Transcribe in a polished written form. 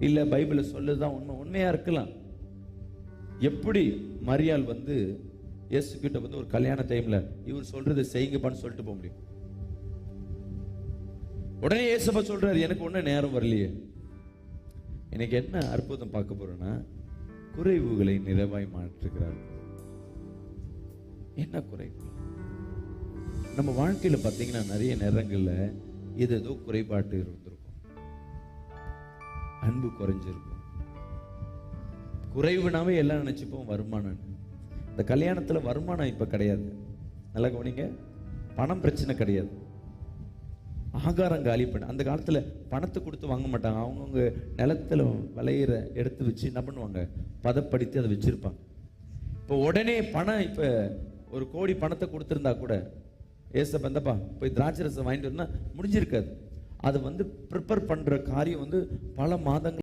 இல்ல பைபிள சொல்லுதான் உண்மையா இருக்கலாம். எப்படி மரியாள் இயேசு கிட்ட ஒரு கல்யாண டைம்ல இவர் சொல்றதை செய்யுங்கப்பான்னு சொல்லிட்டு போக முடியும்? உடனே இயேசுப்பா சொல்றாரு, எனக்கு ஒன்னும் நேரம் வரலையே. எனக்கு என்ன அற்புதம் பார்க்க போறேன்னா, குறைவுகளை நிறைவாய் மாற்றுகிறார். என்ன குறைவு? நம்ம வாழ்க்கையில பாத்தீங்கன்னா நிறைய நேரங்கள்ல ஏதோ குறைபாட்டு இருந்திருக்கும். அன்பு குறைஞ்சிருக்கும். குறைவுனாவே எல்லாம் நினைச்சுப்போம் வருமானம். இந்த கல்யாணத்துல வருமானம் இப்ப கிடையாது. நல்லா கவனிங்க, பணம் பிரச்சனை கிடையாது. ஆகாரம் காலி பண்ண அந்த காலத்துல பணத்தை கொடுத்து வாங்க மாட்டாங்க. அவங்கவுங்க நிலத்துல விளையிற எடுத்து வச்சு என்ன பண்ணுவாங்க, பதப்படுத்தி அதை வச்சிருப்பாங்க. இப்போ உடனே பணம், இப்ப 1 கோடி பணத்தை கொடுத்திருந்தா கூட ஏசப்பா இந்தப்பா போய் திராட்சை ரசம் வாங்கிட்டு வரணும்னா முடிஞ்சிருக்காது. அது ப்ரிப்பேர் பண்ற காரியம் பல மாதங்கள்